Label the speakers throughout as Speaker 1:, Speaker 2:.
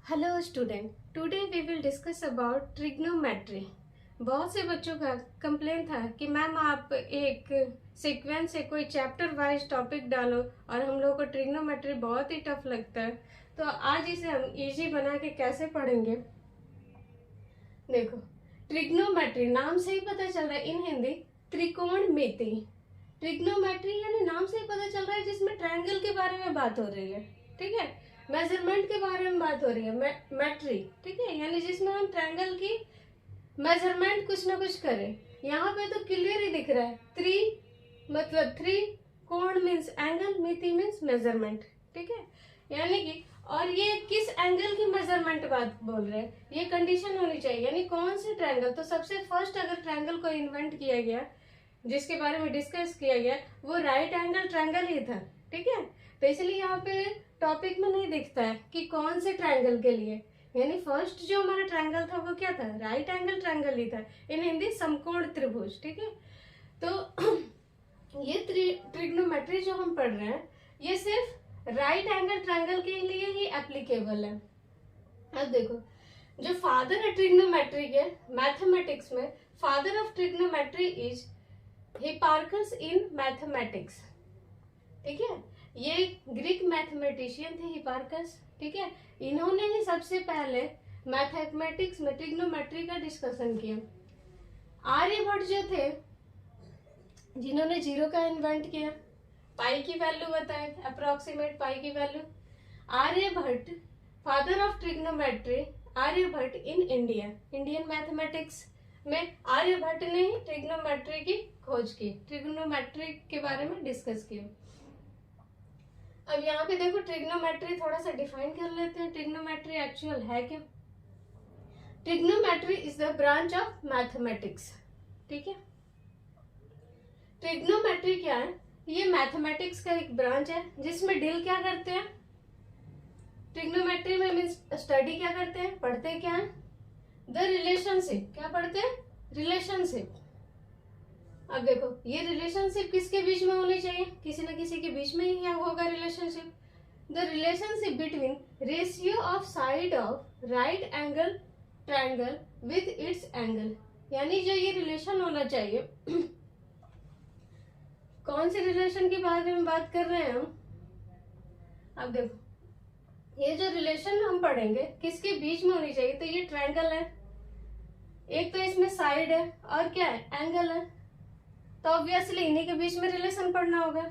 Speaker 1: Hello student, today we will discuss about trigonometry. बहुत से बच्चों का कंप्लेन था कि मैम आप एक सीक्वेंस से कोई चैप्टर वाइज टॉपिक डालो और हम लोगों को ट्रिग्नोमेट्री बहुत ही टफ लगता है। तो आज इसे हम इजी बना के कैसे पढ़ेंगे। देखो, ट्रिग्नोमेट्री नाम से ही पता चल रहा है, इन हिंदी त्रिकोणमिति। ट्रिग्नोमेट्री यानी नाम से ही पता चल रहा है जिसमें ट्रायंगल के बारे में बात हो रही है, ठीक है। मेजरमेंट के बारे में बात हो रही है, मेट्री, ठीक है, यानी जिसमें हम ट्रायंगल की मेजरमेंट कुछ ना कुछ करें। यहाँ पे तो क्लियर ही दिख रहा है, मतलब थ्री, कोण मीन्स एंगल, मिति मीन्स मेजरमेंट, ठीक है। यानी कि और ये किस एंगल की मेजरमेंट बात बोल रहे हैं, ये कंडीशन होनी चाहिए, यानी कौन से ट्रायंगल। तो सबसे फर्स्ट अगर ट्रायंगल को इन्वेंट किया गया जिसके बारे में डिस्कस किया गया वो राइट एंगल ट्रायंगल ही था, ठीक है। तो इसलिए यहाँ पे टॉपिक में नहीं दिखता है कि कौन से ट्रायंगल के लिए, यानी फर्स्ट जो हमारा ट्रायंगल था वो क्या था, राइट एंगल ट्रायंगल ही था, इन हिंदी समकोण त्रिभुज, ठीक है। तो ये ट्रिग्नोमेट्री जो हम पढ़ रहे हैं ये सिर्फ राइट एंगल ट्रायंगल के लिए ही एप्लीकेबल है। अब देखो, जो फादर है ट्रिग्नोमेट्री के मैथमेटिक्स में, father of trigonometry is Hipparchus in mathematics, ठीक है। ये ग्रीक मैथमेटिशियन थे हिपार्कस, ठीक है। इन्होंने ही सबसे पहले मैथमेटिक्स में ट्रिग्नोमेट्री का डिस्कशन किया। आर्यभट्ट जो थे जिन्होंने जीरो का इन्वेंट किया, पाई की वैल्यू बताए, अप्रोक्सीमेट पाई की value. Aryabhatta father of trigonometry, Aryabhatta in India, Indian mathematics में आर्यभट्ट ने ही ट्रिग्नोमेट्री की खोज की, ट्रिग्नोमेट्री के बारे में डिस्कस किया। अब यहाँ पे देखो, ट्रिग्नोमेट्री थोड़ा सा डिफाइन कर लेते हैं। ट्रिग्नोमेट्री एक्चुअल है क्या? Trigonometry is the branch of mathematics, ठीक है। ट्रिग्नोमेट्री क्या है? ये मैथमेटिक्स का एक ब्रांच है जिसमें डील क्या करते हैं, ट्रिग्नोमेट्री में मीन्स स्टडी क्या करते हैं, पढ़ते क्या है, द रिलेशनशिप, क्या पढ़ते हैं, रिलेशनशिप। अब देखो, ये रिलेशनशिप किसके बीच में होनी चाहिए, किसी न किसी के बीच में ही होगा relationship. The relationship between ratio of side of right angle triangle with its angle, यानी जो ये रिलेशन होना चाहिए कौन से रिलेशन के बारे में बात कर रहे हैं हम। अब देखो, ये जो रिलेशन हम पढ़ेंगे किसके बीच में होनी चाहिए, तो ये ट्रायंगल है, एक तो इसमें साइड है और क्या है, एंगल है, तो ऑब्वियसली इन्हीं के बीच में रिलेशन पढ़ना होगा।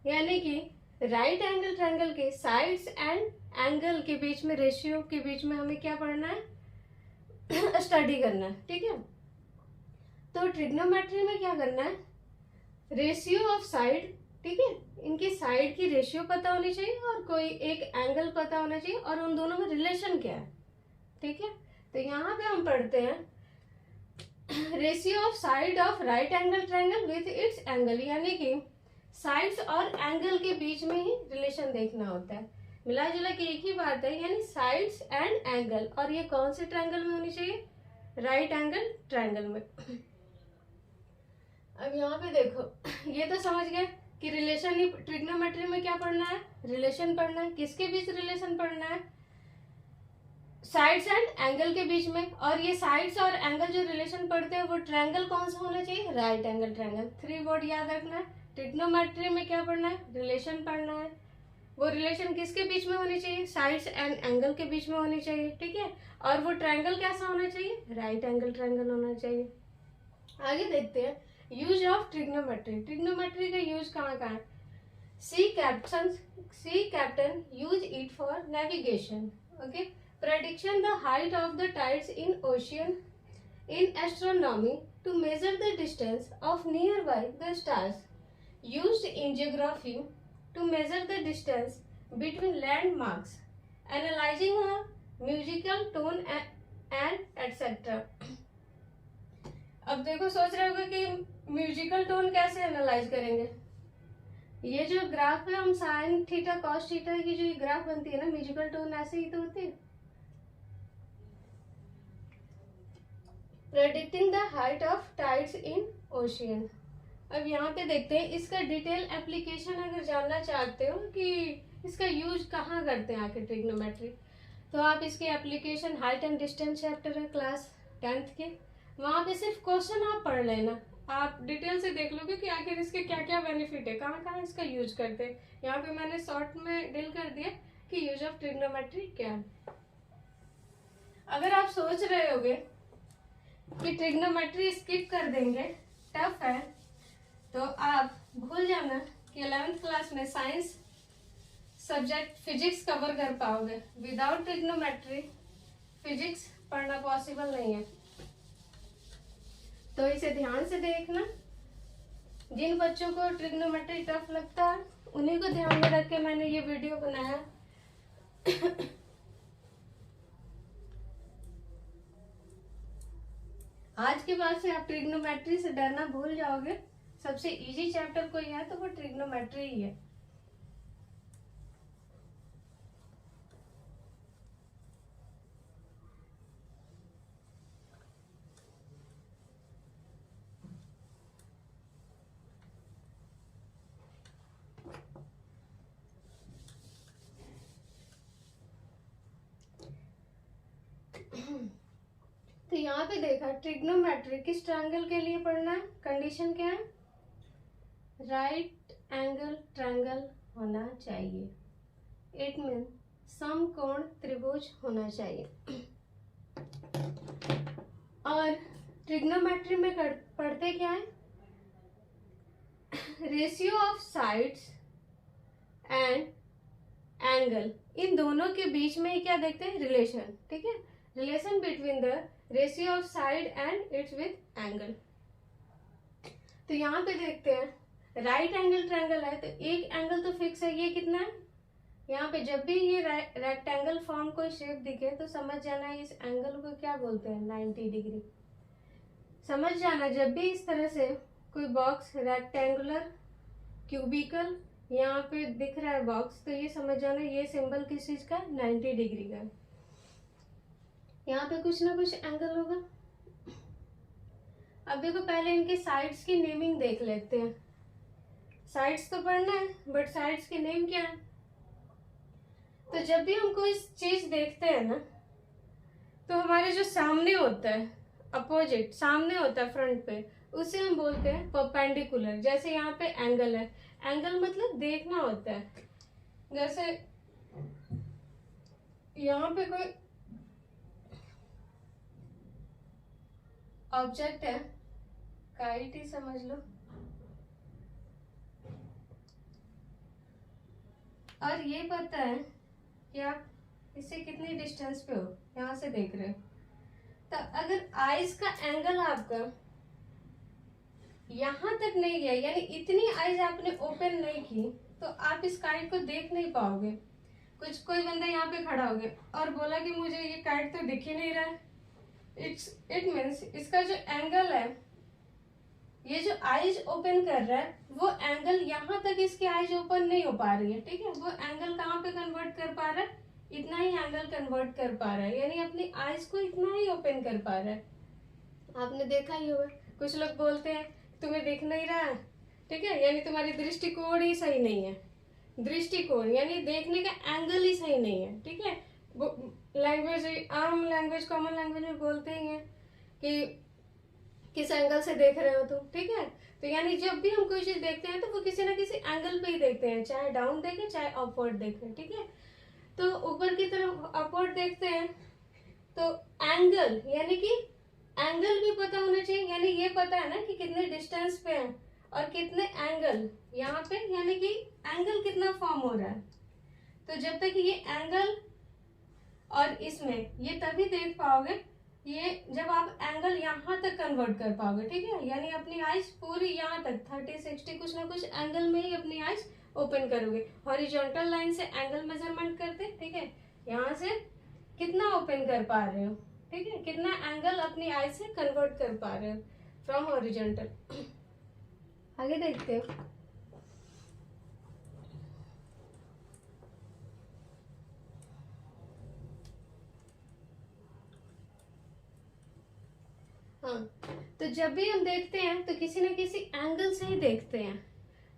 Speaker 1: यानी कि राइट एंगल ट्रायंगल के साइड्स एंड एंगल के बीच में, रेशियो के बीच में हमें क्या पढ़ना है, स्टडी करना है, ठीक है। तो ट्रिग्नोमेट्री में क्या करना है, रेशियो ऑफ साइड, ठीक है, इनकी साइड की रेशियो पता होनी चाहिए और कोई एक एंगल पता होना चाहिए और उन दोनों में रिलेशन क्या है, ठीक है। तो यहाँ पे हम पढ़ते हैं ratio of side of right angle triangle with its angle, यानी कि साइड्स और एंगल के बीच में ही रिलेशन देखना होता है। मिला जुला के एक ही बात है, यानी साइड्स एंड एंगल, और ये कौन से ट्रायंगल में होनी चाहिए, राइट एंगल ट्रायंगल में। अब यहाँ पे देखो, ये तो समझ गए कि रिलेशन ही ट्रिग्नोमेट्री में क्या पढ़ना है, रिलेशन पढ़ना है, किसके बीच रिलेशन पढ़ना है, साइड्स एंड एंगल के बीच में। और ये साइड्स और एंगल जो रिलेशन पढ़ते हैं वो ट्रायंगल कौन सा होना चाहिए, राइट एंगल ट्रायंगल। 3 वर्ड याद रखना है, ट्रिग्नोमेट्री में क्या पढ़ना है, रिलेशन पढ़ना है, वो रिलेशन किसके बीच में होनी चाहिए, साइड्स एंड एंगल के बीच में होनी चाहिए, ठीक है। और वो ट्रायंगल कैसा होना चाहिए, राइट एंगल ट्रायंगल होना चाहिए। आगे देखते हैं यूज ऑफ ट्रिग्नोमेट्री। ट्रिग्नोमेट्री का यूज कहाँ कहाँ है, sea captain use it for navigation, okay, prediction the height of the tides in ocean, in astronomy to measure the distance of nearby the stars, used in geography to measure the distance between landmarks, analyzing a musical tone and etc. अब देखो, सोच रहे होगे कि musical tone कैसे analyse करेंगे। ये जो ग्राफ है, हम साइन थीटा कॉस थीटा की जो ग्राफ बनती है ना, म्यूजिकल टोन ऐसे ही तो होती है। Predicting the height of tides in ocean. अब यहाँ पे देखते हैं इसका डिटेल एप्लीकेशन, अगर जानना चाहते हो कि इसका यूज कहाँ करते हैं आखिर ट्रिग्नोमेट्री, तो आप इसकी application height and distance chapter है क्लास 10th के, वहाँ पे सिर्फ क्वेश्चन आप पढ़ लेना, आप डिटेल से देख लोगे कि आखिर इसके क्या क्या बेनिफिट है, कहाँ कहाँ इसका यूज करते हैं। यहाँ पे मैंने शॉर्ट में डील कर दिया कि यूज ऑफ ट्रिग्नोमेट्री क्या है। अगर आप सोच रहे होगे कि ट्रिग्नोमेट्री स्किप कर देंगे, टफ है, तो आप भूल जाना कि 11th क्लास में साइंस सब्जेक्ट फिजिक्स कवर कर पाओगे। विदाउट ट्रिग्नोमेट्री फिजिक्स पढ़ना पॉसिबल नहीं है। तो इसे ध्यान से देखना। जिन बच्चों को ट्रिग्नोमेट्री टफ लगता है उन्हीं को ध्यान में रख के मैंने ये वीडियो बनाया। आज के बाद से आप ट्रिग्नोमेट्री से डरना भूल जाओगे। सबसे इजी चैप्टर कोई है तो वो ट्रिग्नोमेट्री ही है। तो यहाँ पे देखा ट्रिग्नोमेट्री किस ट्रायंगल के लिए पढ़ना है, कंडीशन क्या है, राइट एंगल ट्रायंगल होना चाहिए। इट मीन समकोण त्रिभुज होना चाहिए। और ट्रिग्नोमेट्री में पढ़ते क्या है, ratio of sides and angle, इन दोनों के बीच में ही क्या देखते हैं, रिलेशन। ठीक है, relation between the ratio of side and it's with angle. तो यहाँ पे देखते हैं राइट एंगल ट्रायंगल है तो एक एंगल तो फिक्स है, ये कितना है, यहाँ पे जब भी ये रेक्टेंगल फॉर्म कोई शेप दिखे तो समझ जाना इस एंगल को क्या बोलते हैं, 90 डिग्री। समझ जाना जब भी इस तरह से कोई बॉक्स रेक्टेंगुलर क्यूबिकल यहाँ पे दिख रहा है बॉक्स, तो ये समझ जाना ये सिंबल किस चीज का, 90 डिग्री का। यहाँ पे कुछ ना कुछ एंगल होगा। अब देखो पहले इनके साइड्स की नेमिंग देख लेते हैं। साइड्स तो पढ़ना है बट साइड्स की नेम क्या है। तो जब भी हम कोई चीज देखते हैं ना, तो हमारे जो सामने होता है, अपोजिट सामने होता है फ्रंट पे, उसे हम बोलते हैं परपेंडिकुलर। जैसे यहाँ पे एंगल है, एंगल मतलब देखना होता है। जैसे यहाँ पे कोई ऑब्जेक्ट है, काइट ही समझ लो, और ये पता है कि आप इससे कितनी डिस्टेंस पे हो, यहाँ से देख रहे हो। तो अगर आइज का एंगल आपका यहाँ तक नहीं गया, यानी इतनी आइज आपने ओपन नहीं की, तो आप इस काइट को देख नहीं पाओगे। कोई बंदा यहाँ पे खड़ा हो गया और बोला कि मुझे ये काइट तो दिख ही नहीं रहा है, इट मीन्स इसका जो एंगल है, ये जो आइज ओपन कर रहा है वो एंगल यहाँ तक इसकी आइज ओपन नहीं हो पा रही है। ठीक है, वो एंगल कहाँ पे कन्वर्ट कर पा रहा है, इतना ही एंगल कन्वर्ट कर पा रहा है, यानी अपनी आइज को इतना ही ओपन कर पा रहा है। आपने देखा ही होगा, कुछ लोग बोलते हैं तुम्हें दिख नहीं रहा है, ठीक है, यानी तुम्हारी दृष्टिकोण ही सही नहीं है। दृष्टिकोण यानी देखने का एंगल ही सही नहीं है। ठीक है, लैंग्वेज, आम लैंग्वेज, कॉमन लैंग्वेज में बोलते ही हैं कि किस एंगल से देख रहे हो तुम। ठीक है, तो यानी जब भी हम कोई चीज देखते हैं तो वो किसी ना किसी एंगल पे ही देखते हैं, चाहे डाउन देखें चाहे अपवर्ड देखें। ठीक है, तो ऊपर की तरफ अपवर्ड देखते हैं तो एंगल, यानी कि एंगल भी पता होना चाहिए, यानी ये पता है ना कि कितने डिस्टेंस पे है और कितने एंगल यहाँ पे, यानी कि एंगल कितना फॉर्म हो रहा है। तो जब तक ये एंगल और इसमें ये तभी देख पाओगे ये जब आप एंगल यहाँ तक कन्वर्ट कर पाओगे। ठीक है, यानी अपनी आइज पूरी यहाँ तक 30, 60 कुछ ना कुछ एंगल में ही अपनी आइज ओपन करोगे। हॉरिजॉन्टल लाइन से एंगल मेजरमेंट करते, ठीक है, यहाँ से कितना ओपन कर पा रहे हो, ठीक है, कितना एंगल अपनी आइज से कन्वर्ट कर पा रहे हो फ्रॉम हॉरिजॉन्टल। आगे देखते हो, हाँ, तो जब भी हम देखते हैं तो किसी न किसी एंगल से ही देखते हैं।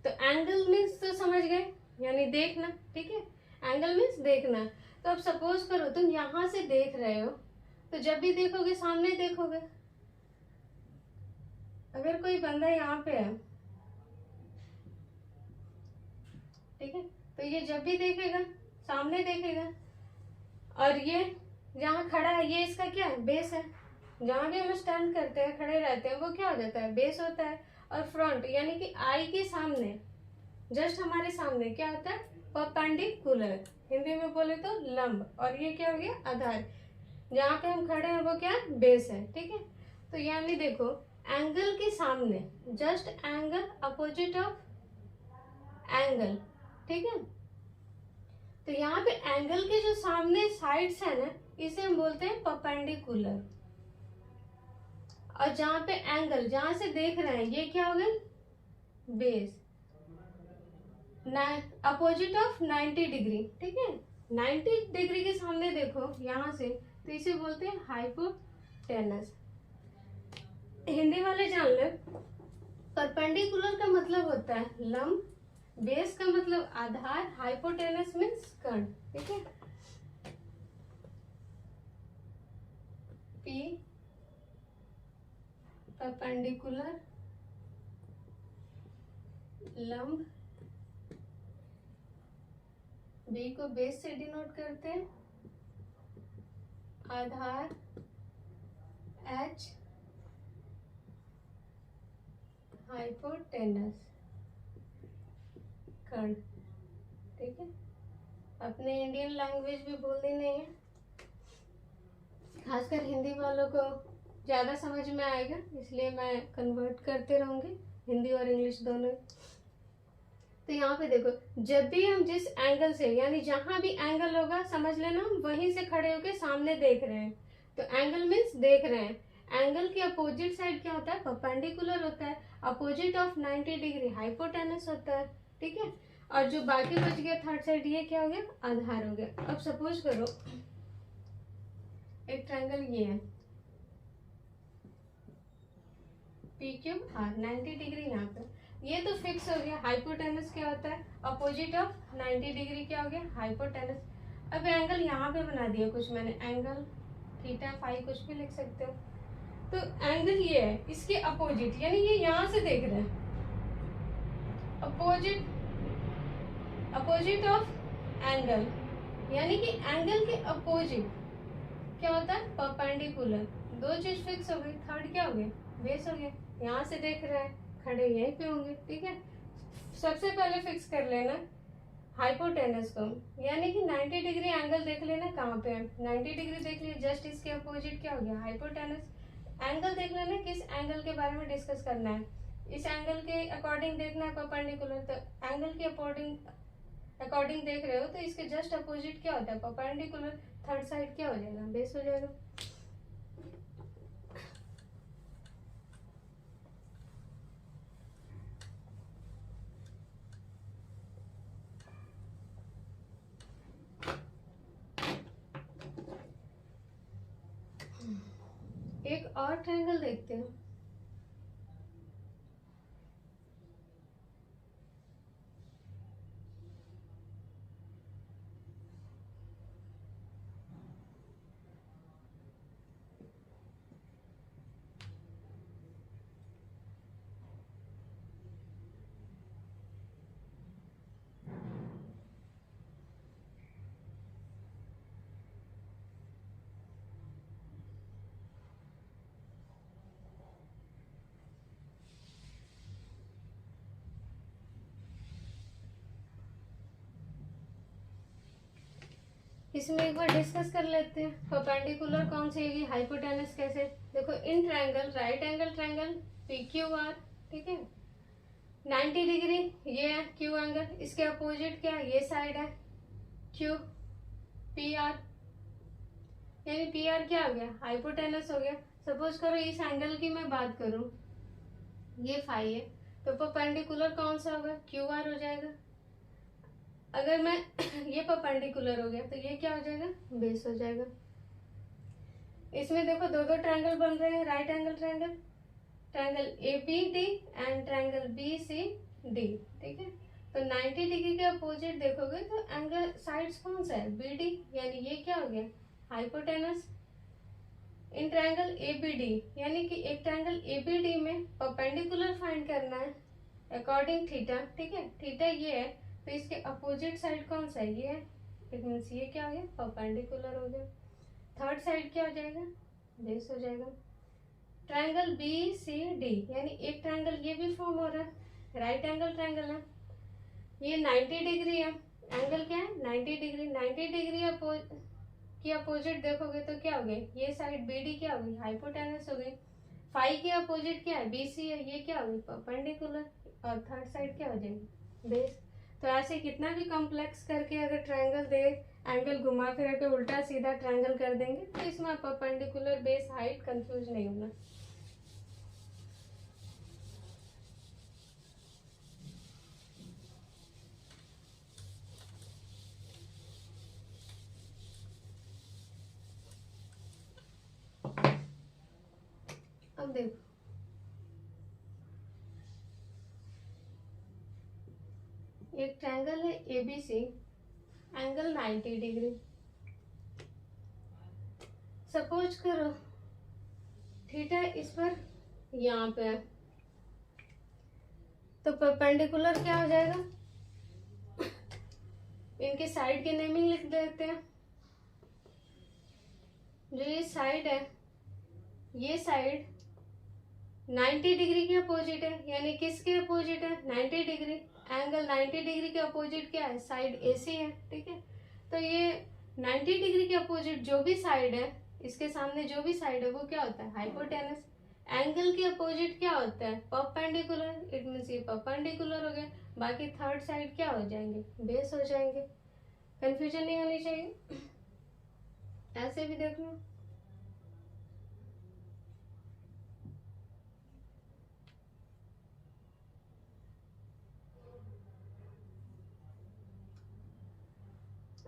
Speaker 1: तो एंगल मीन्स तो समझ गए, यानी देखना। ठीक है, एंगल मीन्स देखना। तो अब सपोज करो तुम यहाँ से देख रहे हो, तो जब भी देखोगे सामने देखोगे। अगर कोई बंदा यहाँ पे है, ठीक है, तो ये जब भी देखेगा सामने देखेगा। और ये जहाँ खड़ा है ये इसका क्या है, बेस है। जहाँ भी हम स्टैंड करते हैं, खड़े रहते हैं, वो क्या हो जाता है, बेस होता है। और फ्रंट यानी कि आई के सामने, जस्ट हमारे सामने क्या होता है, परपेंडिकुलर, हिंदी में बोले तो लंब। और ये क्या हो गया, आधार। जहाँ पे हम खड़े हैं वो क्या है, बेस है। ठीक है, तो यानी देखो एंगल के सामने, just angle opposite of angle. ठीक है, तो यहाँ पे एंगल के जो सामने साइड्स है ना, इसे हम बोलते हैं परपेंडिकुलर। और जहाँ पे एंगल, जहां से देख रहे हैं, ये क्या हो गया, बेस, अपोजिट ऑफ 90 डिग्री। ठीक है, 90 डिग्री के सामने देखो यहाँ से, तो इसे बोलते हैं हाइपोटेनस। हिंदी वाले जान ले, परपेंडिकुलर का मतलब होता है लंब, बेस का मतलब आधार, हाइपोटेनस मीन्स कर्ण। ठीक है, पी परपेंडिकुलर, लंब, बी को बेस से डिनोट करते हैं, आधार एच, हाइपोटेनस कर्ण। ठीक है, अपने इंडियन लैंग्वेज भी बोलनी नहीं है, खासकर हिंदी वालों को ज़्यादा समझ में आएगा, इसलिए मैं कन्वर्ट करते रहूँगी हिंदी और इंग्लिश दोनों। तो यहाँ पे देखो, जब भी हम जिस एंगल से, यानी जहां भी एंगल होगा समझ लेना हम वहीं से खड़े होके सामने देख रहे हैं। तो एंगल मीन्स देख रहे हैं। एंगल के अपोजिट साइड क्या होता है, परपेंडिकुलर होता है। अपोजिट ऑफ 90 डिग्री हाइपोटेनस होता है। ठीक है, और जो बाकी बच गया थर्ड साइड, ये क्या हो गया, आधार हो गया। अब सपोज करो एक ट्रायंगल ये है, पी क्यू आर, 90 डिग्री यहाँ पे, ये तो फिक्स हो गया। हाइपोटेनस क्या होता है, अपोजिट ऑफ 90 डिग्री क्या हो गया, हाइपोटेनस। अब एंगल यहाँ पे बना दिया कुछ मैंने, एंगल थीटा फाई कुछ भी लिख सकते हो। तो एंगल ये है, इसके अपोजिट, यानी ये यहाँ से देख रहे हैं, अपोजिट, अपोजिट ऑफ एंगल, यानी कि एंगल के अपोजिट क्या होता है, परपेंडिकुलर। दो चीज फिक्स हो गई, थर्ड क्या हो गया, बेस हो गया। यहाँ से देख रहे हैं, खड़े यहीं पे होंगे। ठीक है, सबसे पहले फिक्स कर लेना हाइपोटेनस को, यानी कि 90 डिग्री एंगल देख लेना कहाँ पे है, 90 डिग्री देख लिया, जस्ट इसके अपोजिट क्या हो गया, हाइपोटेनस। एंगल देख लेना किस एंगल के बारे में डिस्कस करना है, इस एंगल के अकॉर्डिंग देखना है परपेंडिकुलर। तो एंगल के अकॉर्डिंग देख रहे हो, तो इसके जस्ट अपोजिट क्या होता है, परपेंडिकुलर। थर्ड साइड क्या हो जाएगा, बेस हो जाएगा। एक और ट्रायंगल देखते हैं। इसमें एक बार डिस्कस कर लेते हैं, परपेंडिकुलर कौन सी है, हाइपोटेनस कैसे। देखो in triangle, right angle triangle P Q R, ठीक है, 90 डिग्री ये है क्यू एंगल, इसके अपोजिट क्या है, ये साइड है क्यू, पी आर, यानी पी आर क्या हो गया, हाइपोटेनस हो गया। सपोज करो इस एंगल की मैं बात करूं, ये फाई है, तो परपेंडिकुलर कौन सा होगा, क्यू आर हो जाएगा। अगर मैं ये परपेंडिकुलर हो गया, तो ये क्या हो जाएगा, बेस हो जाएगा। इसमें देखो दो दो ट्रायंगल बन रहे हैं, right angle triangle, triangle A B D and triangle B C D. ठीक है, तो 90 डिग्री के अपोजिट देखोगे तो एंगल साइड्स कौन सा है, बीडी, यानी ये क्या हो गया, हाइपोटेनस। इन ट्रायंगल एबीडी, यानी कि एक ट्रायंगल एबीडी में परपेंडिकुलर फाइंड करना है अकॉर्डिंग थीटा, ठीक है। थीटा ये है तो इसके अपोजिट साइड कौन सा है, ये है, इट मीन्स ये क्या हो गया, परपेंडिकुलर हो गया। थर्ड साइड क्या हो जाएगा, बेस हो जाएगा। ट्रायंगल बी सी डी, यानी एक ट्रायंगल ये भी फॉर्म हो रहा है, राइट एंगल ट्रायंगल है, ये 90 डिग्री है, एंगल क्या है 90 डिग्री। 90 डिग्री की अपोजिट देखोगे तो क्या हो गया, ये साइड बी डी क्या हो गई, हाइपोटेनस हो गई। फाई के अपोजिट क्या है, बी सी है, ये क्या हो गई, परपेंडिकुलर। और थर्ड साइड क्या हो जाएगी, बेस। तो ऐसे कितना भी कॉम्प्लेक्स करके अगर ट्रायंगल दे, एंगल घुमा फिर के उल्टा सीधा ट्रायंगल कर देंगे तो इसमें परपेंडिकुलर, बेस, हाइट कंफ्यूज नहीं होना। अब देखो, एक ट्रायंगल है एबीसी, एंगल 90 डिग्री। सपोज करो थीटा इस पर यहाँ पे है, तो परपेंडिकुलर क्या हो जाएगा, इनके साइड की नेमिंग लिख देते हैं। जो ये साइड है, ये साइड 90 डिग्री के अपोजिट है, यानी किसके अपोजिट है, 90 डिग्री। एंगल 90 डिग्री के अपोजिट क्या है, साइड एसी है, ठीक है। तो ये 90 डिग्री के अपोजिट जो भी साइड है, इसके सामने जो भी साइड है वो क्या होता है, हाइपोटेनस। एंगल के अपोजिट क्या होता है, परपेंडिकुलर, इट मीन्स ये परपेंडिकुलर हो गया। बाकी थर्ड साइड क्या हो जाएंगे, बेस हो जाएंगे। कंफ्यूजन नहीं होनी चाहिए, ऐसे भी देख लो।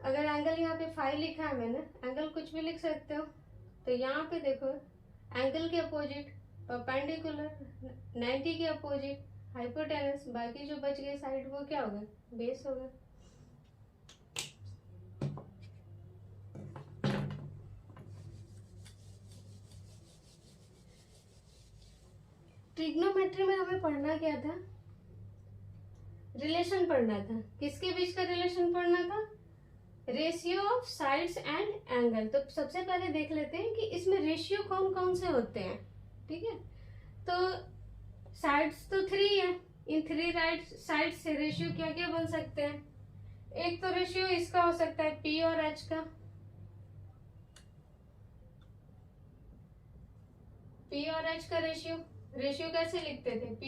Speaker 1: अगर एंगल यहाँ पे फाई लिखा है मैंने, एंगल कुछ भी लिख सकते हो। तो यहाँ पे देखो एंगल के अपोजिट परपेंडिकुलर, 90 के अपोजिट हाइपोटेनस, बाकी जो बच गए साइड वो क्या होगा, बेस होगा। ट्रिग्नोमेट्री में हमें पढ़ना क्या था, रिलेशन पढ़ना था। किसके बीच का रिलेशन पढ़ना था, ratio of sides and angle. तो सबसे पहले देख लेते हैं कि इसमें रेशियो कौन कौन से होते हैं, ठीक है। तो साइड्स तो 3 है, इन 3 राइट साइड से रेशियो क्या क्या बन सकते हैं। एक तो रेशियो इसका हो सकता है P और H का, P और H का रेशियो। रेशियो कैसे लिखते थे, P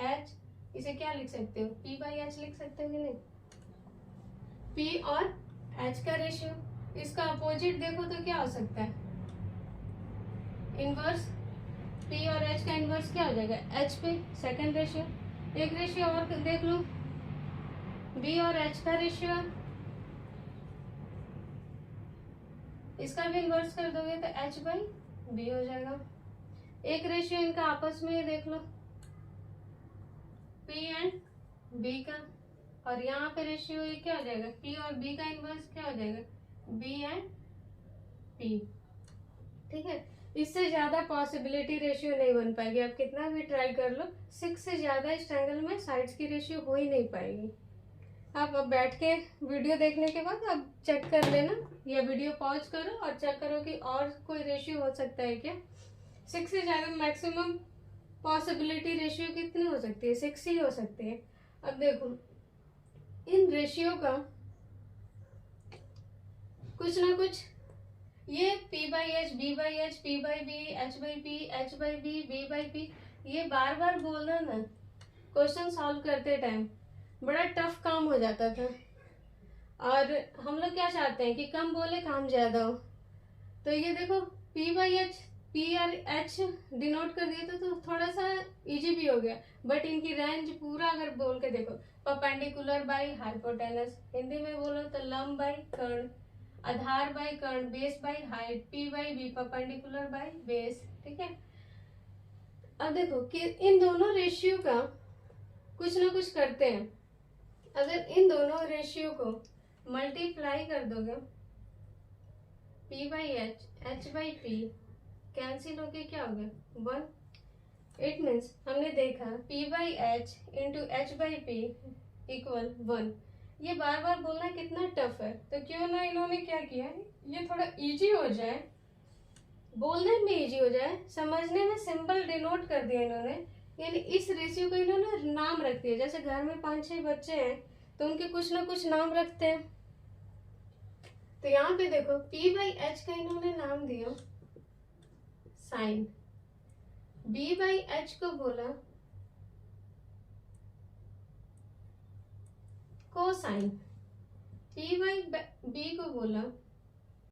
Speaker 1: H, इसे क्या लिख सकते हो, P बाई H लिख सकते हो कि नहीं। P और H का रेशियो, इसका अपोजिट देखो तो क्या हो सकता है, इनवर्स। P और H का इनवर्स क्या हो जाएगा, H पे, सेकंड रेशियो। एक रेशियो और देख लो, B और H का रेशियो, इसका भी इनवर्स कर दोगे तो H बाई B हो जाएगा। एक रेशियो इनका आपस में देख लो, P एंड B का, और यहाँ पे रेशियो ये क्या हो जाएगा, P और B का इनवर्स क्या हो जाएगा, B एंड P, ठीक है। इससे ज्यादा पॉसिबिलिटी रेशियो नहीं बन पाएगी, आप कितना भी ट्राई कर लो, 6 से ज्यादा इस ट्रायंगल में साइड्स की रेशियो हो ही नहीं पाएगी। आप अब बैठ के वीडियो देखने के बाद आप चेक कर लेना, या वीडियो पॉज करो और चेक करो कि और कोई रेशियो हो सकता है क्या। 6 से ज्यादा मैक्सिमम पॉसिबिलिटी रेशियो कितनी हो सकती है, 6 ही हो सकती है। अब देखो इन रेशियो का कुछ ना कुछ, ये P by H, B by H, P by B, H by P, H by B, B by P, ये बार बार बोलना ना क्वेश्चन सॉल्व करते टाइम बड़ा टफ काम हो जाता था। और हम लोग क्या चाहते हैं कि कम बोले काम ज्यादा हो। तो ये देखो P बाई H, P और H डिनोट कर दिए तो थोड़ा सा इजी भी हो गया। बट इनकी रेंज पूरा अगर बोल के देखो, परपेंडिकुलर बाई हाइपोटेनस, हिंदी में बोलो तो लंब बाई कर्ण, आधार बाई कर्ण, base by height, P by B, perpendicular by base, ठीक है। अब देखो कि इन दोनों रेशियो का कुछ ना कुछ करते हैं। अगर इन दोनों रेशियो को मल्टीप्लाई कर दोगे, P by H, H by P cancel होके क्या हो गया 1। इट मीन्स हमने देखा P by H into H by P equal 1। ये बार बार बोलना कितना टफ है, तो क्यों ना इन्होंने क्या किया, ये थोड़ा इजी हो जाए, बोलने में इजी हो जाए, समझने में सिंपल डिनोट कर दिया इन्होंने। यानी इस रेशियो को इन्होंने नाम रख दिया। जैसे घर में 5-6 बच्चे हैं तो उनके कुछ ना कुछ नाम रखते हैं। तो यहाँ पे देखो P बाई एच का इन्होंने नाम दिया साइन, B बाई एच को बोला कोसाइन, P बाई बी को बोला